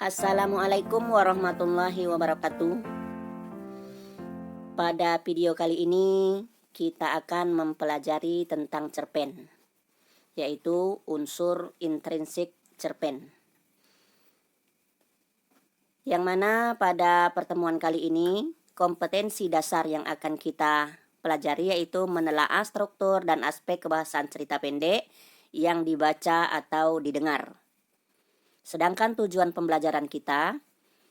Assalamualaikum warahmatullahi wabarakatuh. Pada video kali ini kita akan mempelajari tentang cerpen, yaitu unsur intrinsik cerpen. Yang mana pada pertemuan kali ini kompetensi dasar yang akan kita pelajari yaitu menelaah struktur dan aspek kebahasan cerita pendek yang dibaca atau didengar. Sedangkan tujuan pembelajaran kita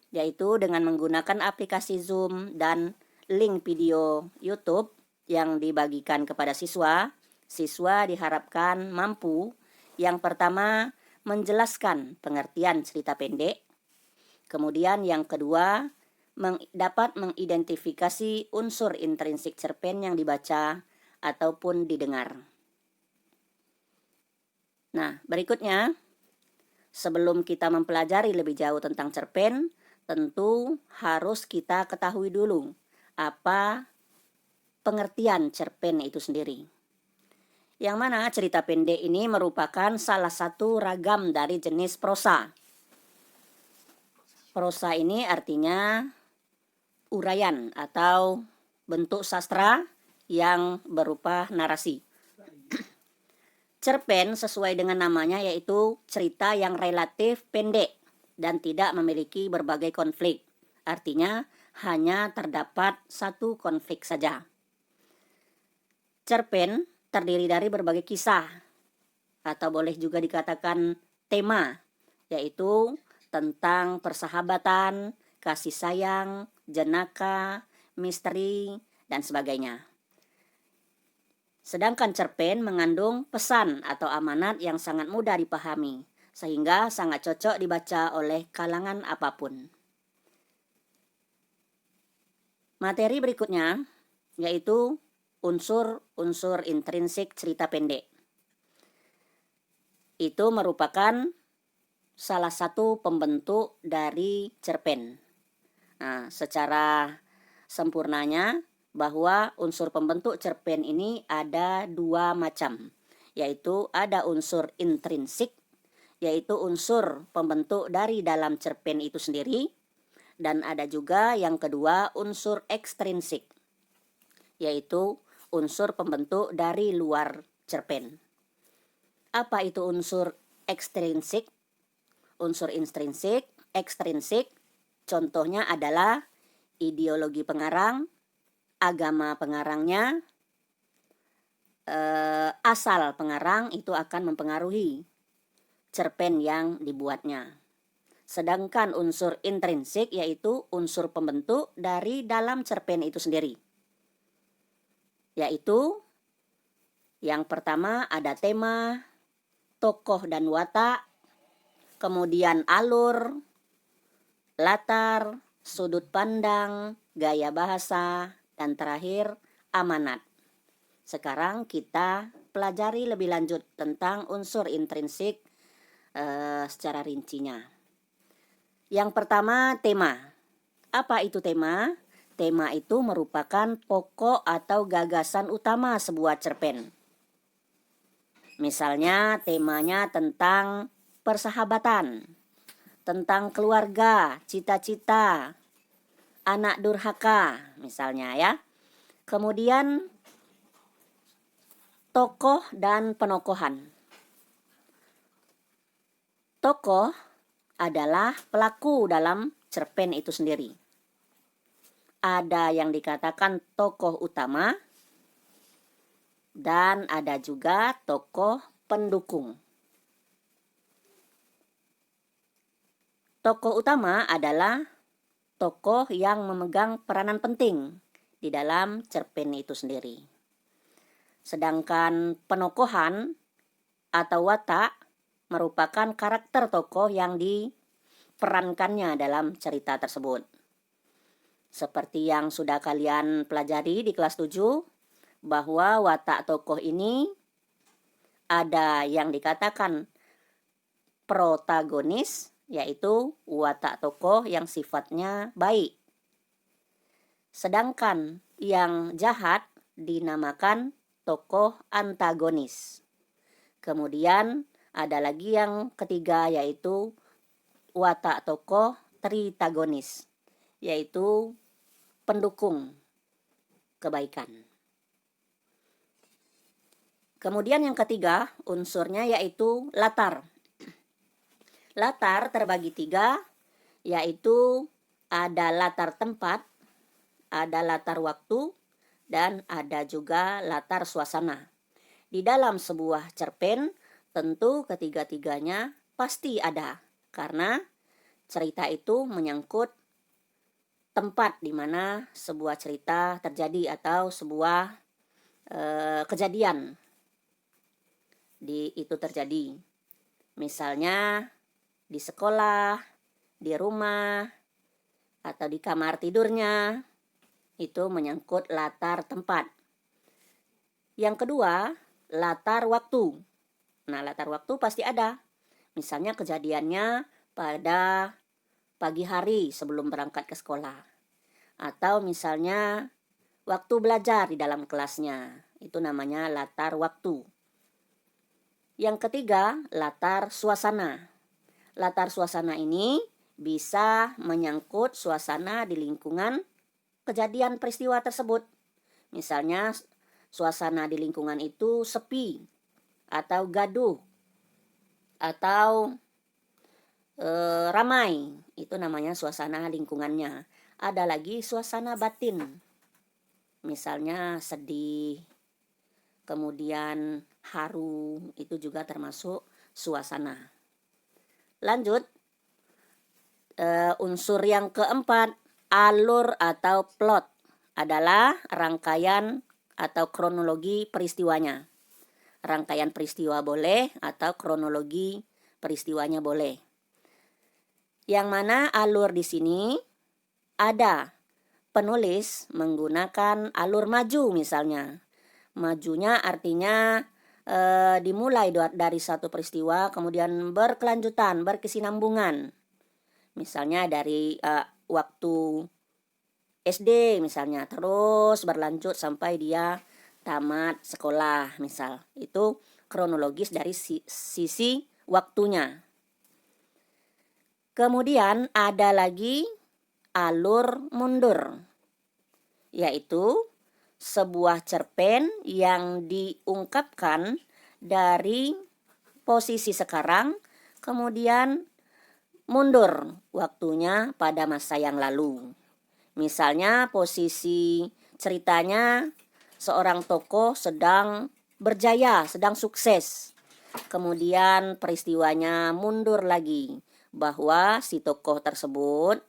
yaitu dengan menggunakan aplikasi Zoom dan link video YouTube yang dibagikan kepada siswa, siswa diharapkan mampu yang pertama menjelaskan pengertian cerita pendek, kemudian yang kedua dapat mengidentifikasi unsur intrinsik cerpen yang dibaca ataupun didengar. Nah, berikutnya, sebelum kita mempelajari lebih jauh tentang cerpen, tentu harus kita ketahui dulu apa pengertian cerpen itu sendiri. Yang mana cerita pendek ini merupakan salah satu ragam dari jenis prosa. Prosa ini artinya uraian atau bentuk sastra yang berupa narasi. Cerpen sesuai dengan namanya yaitu cerita yang relatif pendek dan tidak memiliki berbagai konflik. Artinya hanya terdapat satu konflik saja. Cerpen terdiri dari berbagai kisah atau boleh juga dikatakan tema, yaitu tentang persahabatan, kasih sayang, jenaka, misteri, dan sebagainya. Sedangkan cerpen mengandung pesan atau amanat yang sangat mudah dipahami, sehingga sangat cocok dibaca oleh kalangan apapun. Materi berikutnya yaitu unsur-unsur intrinsik cerita pendek. Itu merupakan salah satu pembentuk dari cerpen. Nah, secara sempurnanya bahwa unsur pembentuk cerpen ini ada dua macam, yaitu ada unsur intrinsik, yaitu unsur pembentuk dari dalam cerpen itu sendiri, dan ada juga yang kedua unsur ekstrinsik, yaitu unsur pembentuk dari luar cerpen. Apa itu unsur ekstrinsik? Unsur intrinsik, ekstrinsik, contohnya adalah ideologi pengarang, agama pengarangnya, asal pengarang itu akan mempengaruhi cerpen yang dibuatnya. Sedangkan unsur intrinsik yaitu unsur pembentuk dari dalam cerpen itu sendiri. Yaitu yang pertama ada tema, tokoh dan watak, kemudian alur, latar, sudut pandang, gaya bahasa, dan terakhir amanat. Sekarang kita pelajari lebih lanjut tentang unsur intrinsik secara rincinya. Yang pertama tema. Apa itu tema? Tema itu merupakan pokok atau gagasan utama sebuah cerpen. Misalnya temanya tentang persahabatan, tentang keluarga, cita-cita, anak durhaka misalnya ya. Kemudian tokoh dan penokohan. Tokoh adalah pelaku dalam cerpen itu sendiri. Ada yang dikatakan tokoh utama dan ada juga tokoh pendukung. Tokoh utama adalah tokoh yang memegang peranan penting di dalam cerpen itu sendiri. Sedangkan penokohan atau watak merupakan karakter tokoh yang diperankannya dalam cerita tersebut. Seperti yang sudah kalian pelajari di kelas 7, bahwa watak tokoh ini ada yang dikatakan protagonis, yaitu watak tokoh yang sifatnya baik. Sedangkan yang jahat dinamakan tokoh antagonis. Kemudian ada lagi yang ketiga yaitu watak tokoh tritagonis, yaitu pendukung kebaikan. Kemudian yang ketiga unsurnya yaitu latar. Latar terbagi 3, yaitu ada latar tempat, ada latar waktu, dan ada juga latar suasana. Di dalam sebuah cerpen tentu ketiga-tiganya pasti ada, karena cerita itu menyangkut tempat di mana sebuah cerita terjadi atau sebuah kejadian itu terjadi. Misalnya di sekolah, di rumah, atau di kamar tidurnya, itu menyangkut latar tempat. Yang kedua, latar waktu. Nah, latar waktu pasti ada. Misalnya kejadiannya pada pagi hari sebelum berangkat ke sekolah. Atau misalnya waktu belajar di dalam kelasnya. Itu namanya latar waktu. Yang ketiga, latar suasana. Latar suasana ini bisa menyangkut suasana di lingkungan kejadian peristiwa tersebut. Misalnya suasana di lingkungan itu sepi atau gaduh atau ramai. Itu namanya suasana lingkungannya. Ada lagi suasana batin. Misalnya sedih, kemudian haru, itu juga termasuk suasana. Lanjut, unsur yang keempat, alur atau plot, adalah rangkaian atau kronologi peristiwanya. Rangkaian peristiwa boleh atau kronologi peristiwanya boleh. Yang mana alur di sini ada penulis menggunakan alur maju misalnya. Majunya artinya dimulai dari satu peristiwa kemudian berkelanjutan, berkesinambungan. Misalnya dari waktu SD misalnya terus berlanjut sampai dia tamat sekolah misal. Itu kronologis dari sisi waktunya. Kemudian ada lagi alur mundur, yaitu sebuah cerpen yang diungkapkan dari posisi sekarang kemudian mundur waktunya pada masa yang lalu. Misalnya posisi ceritanya seorang tokoh sedang berjaya, sedang sukses. Kemudian peristiwanya mundur lagi, bahwa si tokoh tersebut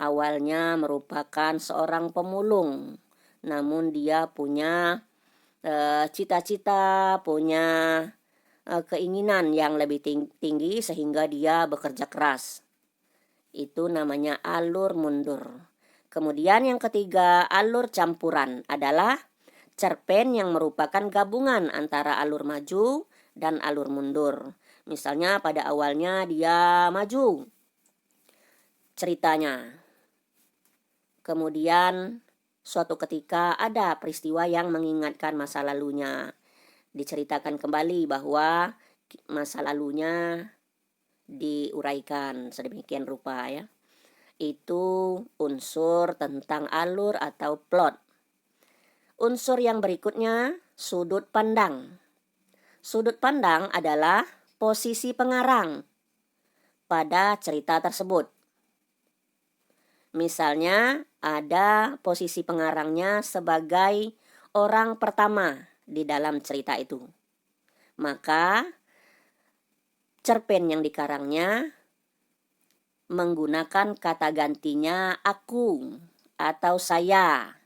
awalnya merupakan seorang pemulung. Namun dia punya cita-cita, punya keinginan yang lebih tinggi sehingga dia bekerja keras. Itu namanya alur mundur. Kemudian yang ketiga, alur campuran adalah cerpen yang merupakan gabungan antara alur maju dan alur mundur. Misalnya pada awalnya dia maju ceritanya. Kemudian suatu ketika ada peristiwa yang mengingatkan masa lalunya. Diceritakan kembali bahwa masa lalunya diuraikan sedemikian rupa ya. Itu unsur tentang alur atau plot. Unsur yang berikutnya, sudut pandang. Sudut pandang adalah posisi pengarang pada cerita tersebut. Misalnya ada posisi pengarangnya sebagai orang pertama di dalam cerita itu. Maka cerpen yang dikarangnya menggunakan kata gantinya aku atau saya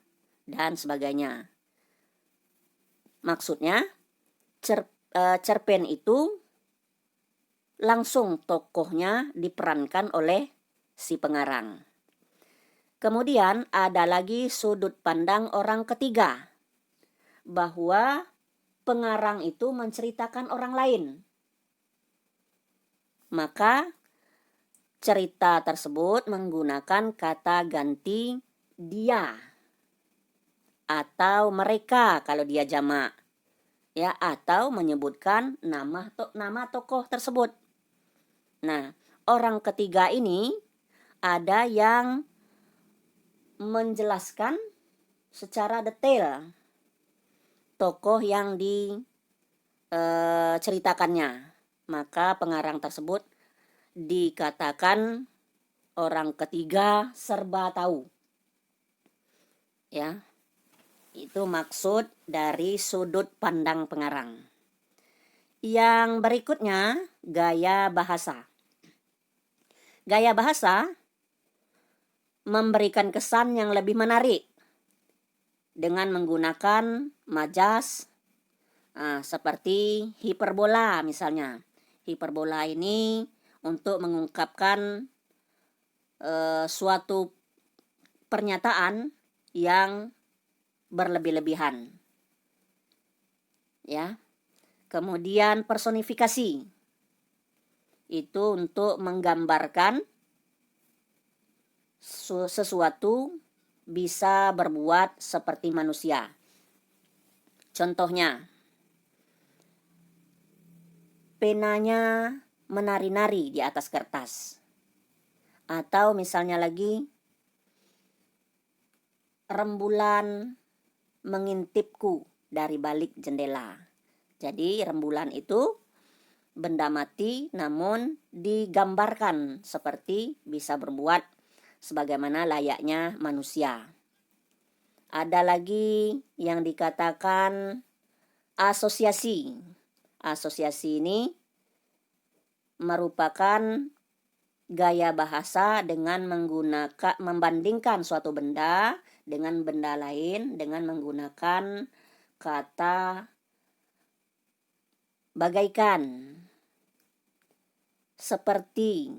dan sebagainya. Maksudnya cerpen itu langsung tokohnya diperankan oleh si pengarang. Kemudian ada lagi sudut pandang orang ketiga, bahwa pengarang itu menceritakan orang lain. Maka cerita tersebut menggunakan kata ganti dia atau mereka kalau dia jamak, ya, atau menyebutkan nama tokoh tersebut. Nah, orang ketiga ini ada yang menjelaskan secara detail tokoh yang diceritakannya. Maka pengarang tersebut dikatakan orang ketiga serba tahu. Ya, itu maksud dari sudut pandang pengarang. Yang berikutnya, gaya bahasa. Gaya bahasa memberikan kesan yang lebih menarik dengan menggunakan majas seperti hiperbola misalnya. Hiperbola ini untuk mengungkapkan suatu pernyataan yang berlebih-lebihan. Ya. Kemudian personifikasi. Itu untuk menggambarkan sesuatu bisa berbuat seperti manusia. Contohnya, penanya menari-nari di atas kertas. Atau misalnya lagi, rembulan mengintipku dari balik jendela. Jadi rembulan itu benda mati namun digambarkan seperti bisa berbuat sebagaimana layaknya manusia. Ada lagi yang dikatakan asosiasi. Asosiasi ini merupakan gaya bahasa dengan membandingkan suatu benda dengan benda lain dengan menggunakan kata bagaikan, seperti.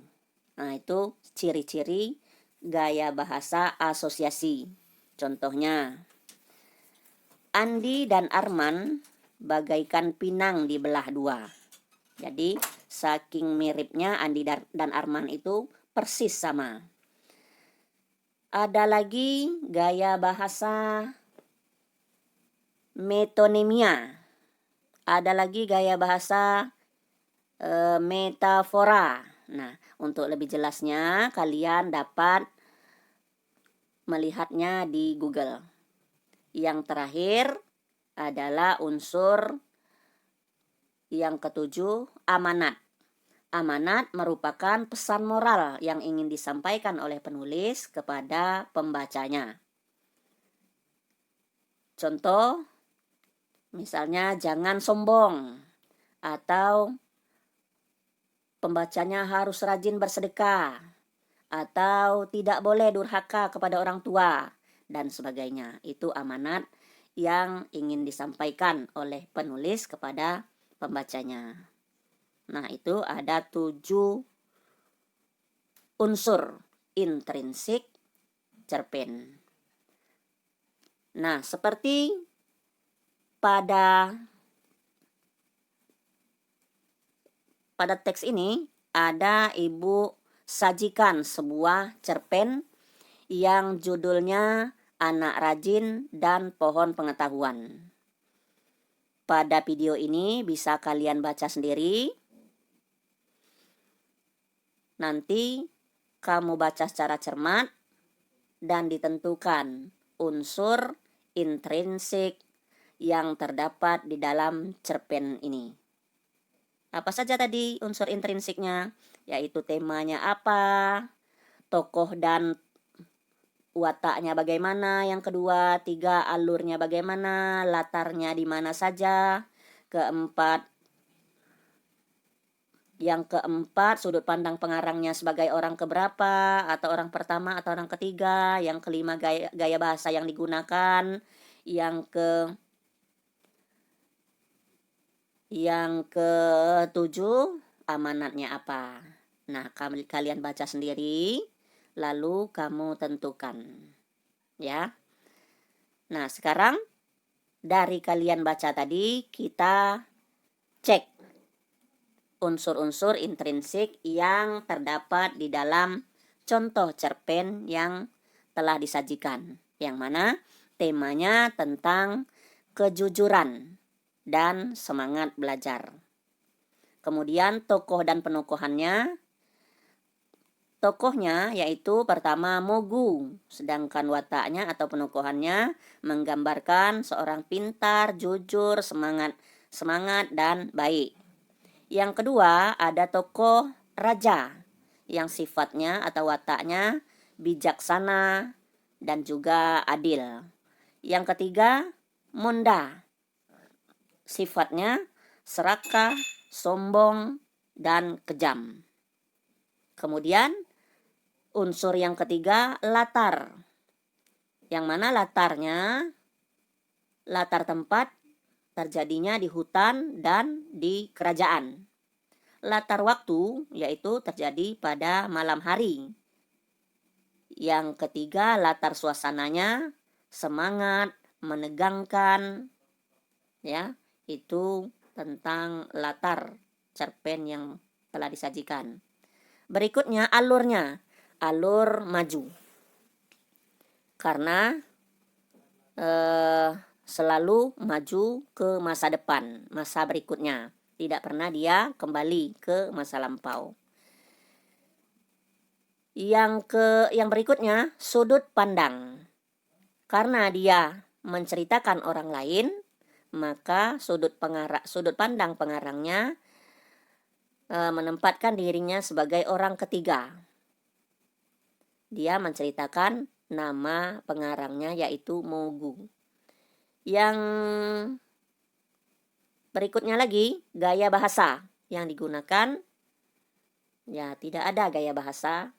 Nah, itu ciri-ciri gaya bahasa asosiasi. Contohnya, Andi dan Arman bagaikan pinang dibelah dua. Jadi, saking miripnya Andi dan Arman itu persis sama. Ada lagi gaya bahasa metonimia. Ada lagi gaya bahasa metafora. Nah, untuk lebih jelasnya kalian dapat melihatnya di Google. Yang terakhir adalah unsur yang ketujuh, amanat. Amanat merupakan pesan moral yang ingin disampaikan oleh penulis kepada pembacanya. Contoh, misalnya jangan sombong, atau pembacanya harus rajin bersedekah, atau tidak boleh durhaka kepada orang tua, dan sebagainya. Itu amanat yang ingin disampaikan oleh penulis kepada pembacanya. Nah, itu ada 7 unsur intrinsik cerpen. Nah, seperti pada teks ini ada Ibu sajikan sebuah cerpen yang judulnya Anak Rajin dan Pohon Pengetahuan. Pada video ini bisa kalian baca sendiri. Nanti kamu baca secara cermat dan ditentukan unsur intrinsik yang terdapat di dalam cerpen ini. Apa saja tadi unsur intrinsiknya? Yaitu temanya apa, tokoh dan wataknya bagaimana, yang kedua, 3 alurnya bagaimana, latarnya di mana saja, yang keempat, sudut pandang pengarangnya sebagai orang keberapa, atau orang pertama atau orang ketiga. Yang kelima, gaya bahasa yang digunakan. Yang ketujuh, amanatnya apa. Nah, kalian baca sendiri, lalu kamu tentukan. Ya. Nah, sekarang dari kalian baca tadi, kita cek unsur-unsur intrinsik yang terdapat di dalam contoh cerpen yang telah disajikan, yang mana temanya tentang kejujuran dan semangat belajar. Kemudian tokoh dan penokohannya Tokohnya yaitu pertama Mogu, sedangkan wataknya atau penokohannya menggambarkan seorang pintar, jujur, semangat dan baik. Yang kedua ada tokoh Raja yang sifatnya atau wataknya bijaksana dan juga adil. Yang ketiga Monda, sifatnya serakah, sombong, dan kejam. Kemudian unsur yang ketiga latar, yang mana latar tempat terjadinya di hutan dan di kerajaan. Latar waktu yaitu terjadi pada malam hari. Yang ketiga latar suasananya semangat, menegangkan, ya, itu tentang latar cerpen yang telah disajikan. Berikutnya alurnya, alur maju. Karena selalu maju ke masa depan, masa berikutnya. Tidak pernah dia kembali ke masa lampau. Yang berikutnya sudut pandang. Karena dia menceritakan orang lain, maka sudut pandang pengarangnya menempatkan dirinya sebagai orang ketiga. Dia menceritakan nama pengarangnya yaitu Mogu. Yang berikutnya lagi gaya bahasa yang digunakan, ya tidak ada gaya bahasa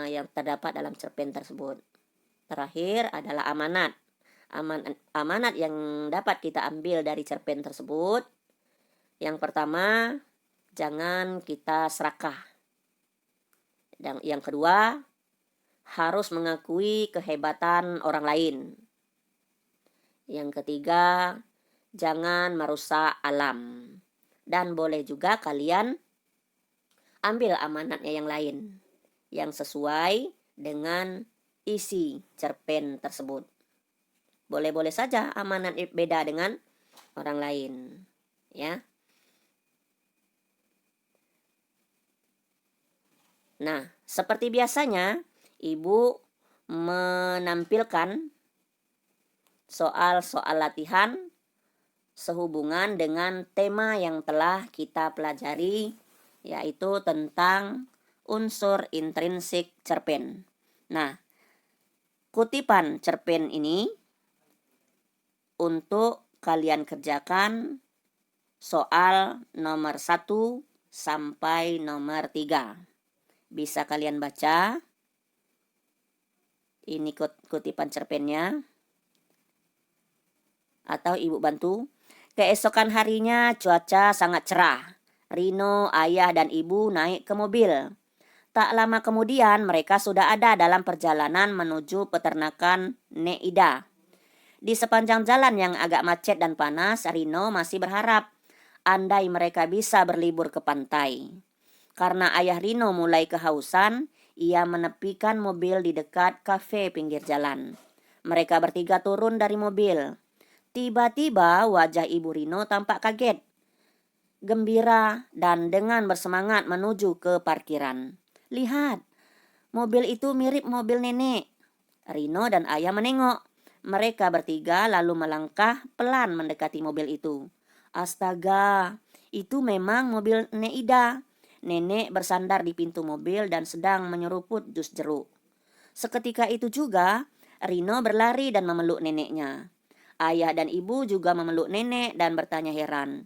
yang terdapat dalam cerpen tersebut. Terakhir adalah amanat. Amanat yang dapat kita ambil dari cerpen tersebut. Yang pertama, jangan kita serakah. Dan yang kedua, harus mengakui kehebatan orang lain. Yang ketiga, jangan merusak alam. Dan boleh juga kalian ambil amanatnya yang lain yang sesuai dengan isi cerpen tersebut. Boleh-boleh saja amanat beda dengan orang lain, ya. Nah, seperti biasanya Ibu menampilkan soal-soal latihan sehubungan dengan tema yang telah kita pelajari, yaitu tentang unsur intrinsik cerpen. Nah, kutipan cerpen ini untuk kalian kerjakan soal nomor 1 sampai nomor 3. Bisa kalian baca. Ini kutipan cerpennya. Atau Ibu bantu. Keesokan harinya cuaca sangat cerah. Rino, ayah, dan ibu naik ke mobil. Tak lama kemudian mereka sudah ada dalam perjalanan menuju peternakan Neida. Di sepanjang jalan yang agak macet dan panas, Rino masih berharap andai mereka bisa berlibur ke pantai. Karena ayah Rino mulai kehausan, ia menepikan mobil di dekat kafe pinggir jalan. Mereka bertiga turun dari mobil. Tiba-tiba wajah Ibu Rino tampak kaget, gembira, dan dengan bersemangat menuju ke parkiran. Lihat, mobil itu mirip mobil nenek. Rino dan ayah menengok. Mereka bertiga lalu melangkah pelan mendekati mobil itu. Astaga, itu memang mobil Neida. Nenek bersandar di pintu mobil dan sedang menyeruput jus jeruk. Seketika itu juga, Rino berlari dan memeluk neneknya. Ayah dan ibu juga memeluk nenek dan bertanya heran.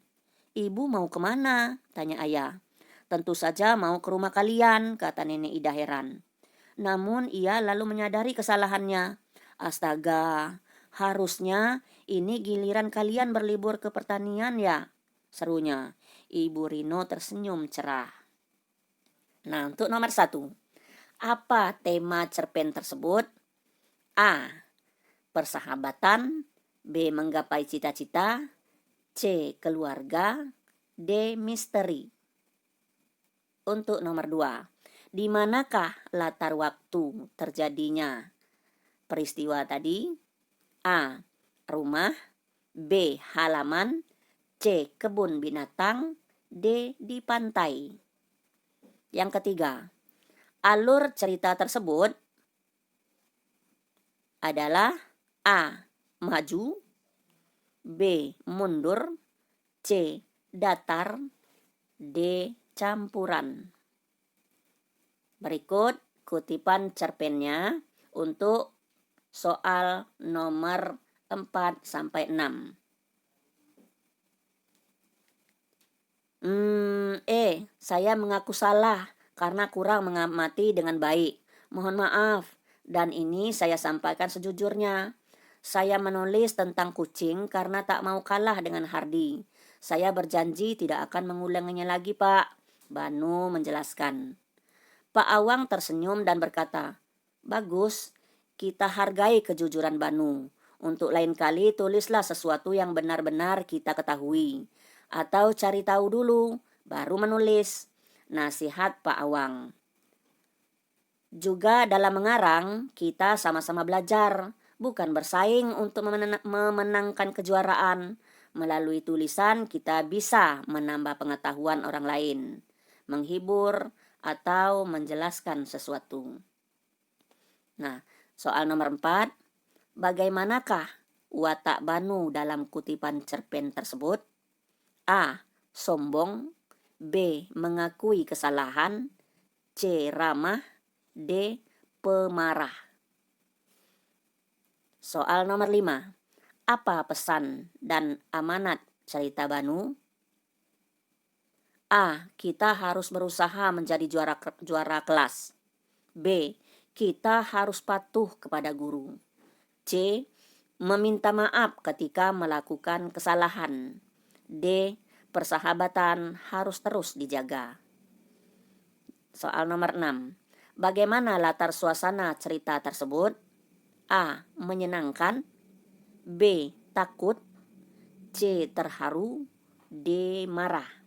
Ibu mau kemana? Tanya ayah. Tentu saja mau ke rumah kalian, kata nenek Ida heran. Namun ia lalu menyadari kesalahannya. Astaga, harusnya ini giliran kalian berlibur ke pertanian ya, serunya. Ibu Rino tersenyum cerah. Nah, untuk nomor 1. Apa tema cerpen tersebut? A. Persahabatan. B. Menggapai cita-cita. C. Keluarga. D. Misteri. Untuk nomor 2. Di manakah latar waktu terjadinya peristiwa tadi? A. Rumah. B. Halaman. C. Kebun binatang. D. Di pantai. Yang ketiga, Alur cerita tersebut adalah A. Maju, B. Mundur, C. Datar, D. Campuran. Berikut kutipan cerpennya untuk soal nomor 4-6. Saya mengaku salah karena kurang mengamati dengan baik. Mohon maaf, dan ini saya sampaikan sejujurnya. Saya menulis tentang kucing karena tak mau kalah dengan Hardy. Saya berjanji tidak akan mengulanginya lagi, Pak. Banu menjelaskan. Pak Awang tersenyum dan berkata, bagus, kita hargai kejujuran Banu. Untuk lain kali tulislah sesuatu yang benar-benar kita ketahui. Atau cari tahu dulu, baru menulis. Nasihat Pak Awang. Juga dalam mengarang, kita sama-sama belajar, bukan bersaing untuk memenangkan kejuaraan. Melalui tulisan, kita bisa menambah pengetahuan orang lain, menghibur, atau menjelaskan sesuatu. Nah, soal nomor 4. Bagaimanakah watak Banu dalam kutipan cerpen tersebut? A. Sombong, B. Mengakui kesalahan, C. Ramah, D. Pemarah. Soal nomor 5. Apa pesan dan amanat cerita Banu? A. Kita harus berusaha menjadi juara kelas. B. Kita harus patuh kepada guru. C. Meminta maaf ketika melakukan kesalahan. D. Persahabatan harus terus dijaga. Soal nomor 6. Bagaimana latar suasana cerita tersebut? A. Menyenangkan, B. Takut, C. Terharu, D. Marah.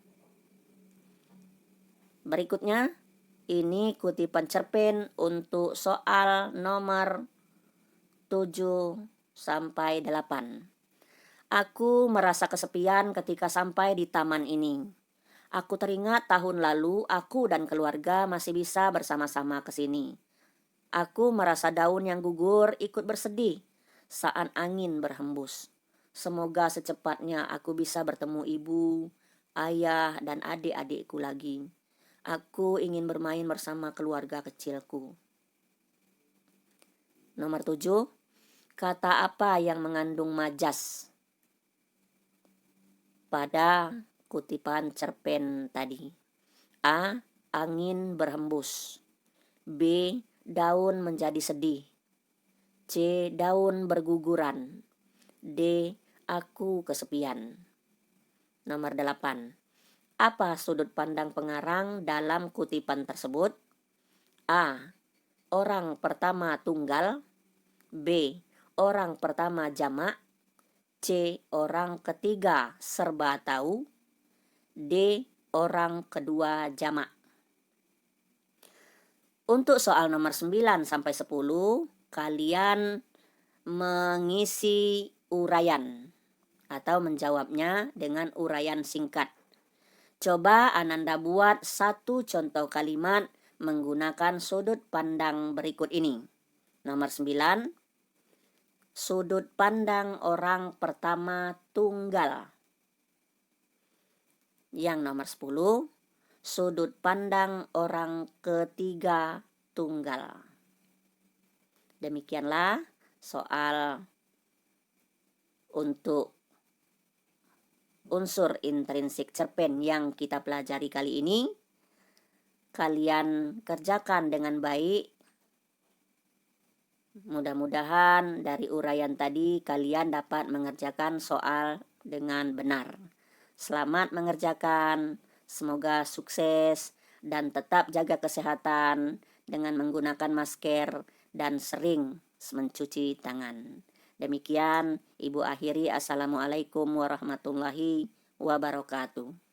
Berikutnya, ini kutipan cerpen untuk soal nomor 7-8. Aku merasa kesepian ketika sampai di taman ini. Aku teringat tahun lalu aku dan keluarga masih bisa bersama-sama ke sini. Aku merasa daun yang gugur ikut bersedih saat angin berhembus. Semoga secepatnya aku bisa bertemu ibu, ayah, dan adik-adikku lagi. Aku ingin bermain bersama keluarga kecilku. Nomor 7. Kata apa yang mengandung majas pada kutipan cerpen tadi? A. Angin berhembus, B. Daun menjadi sedih, C. Daun berguguran, D. Aku kesepian. Nomor 8. Apa sudut pandang pengarang dalam kutipan tersebut? A. Orang pertama tunggal, B. Orang pertama jamak, C. Orang ketiga serba tahu, D. Orang kedua jamak. Untuk soal nomor 9-10, kalian mengisi uraian atau menjawabnya dengan uraian singkat. Coba Ananda buat satu contoh kalimat menggunakan sudut pandang berikut ini. Nomor 9. Sudut pandang orang pertama tunggal. Yang nomor 10. Sudut pandang orang ketiga tunggal. Demikianlah soal untuk unsur intrinsik cerpen yang kita pelajari kali ini. Kalian kerjakan dengan baik. Mudah-mudahan dari uraian tadi kalian dapat mengerjakan soal dengan benar. Selamat mengerjakan, semoga sukses dan tetap jaga kesehatan dengan menggunakan masker dan sering mencuci tangan. Demikian Ibu akhiri. Assalamualaikum warahmatullahi wabarakatuh.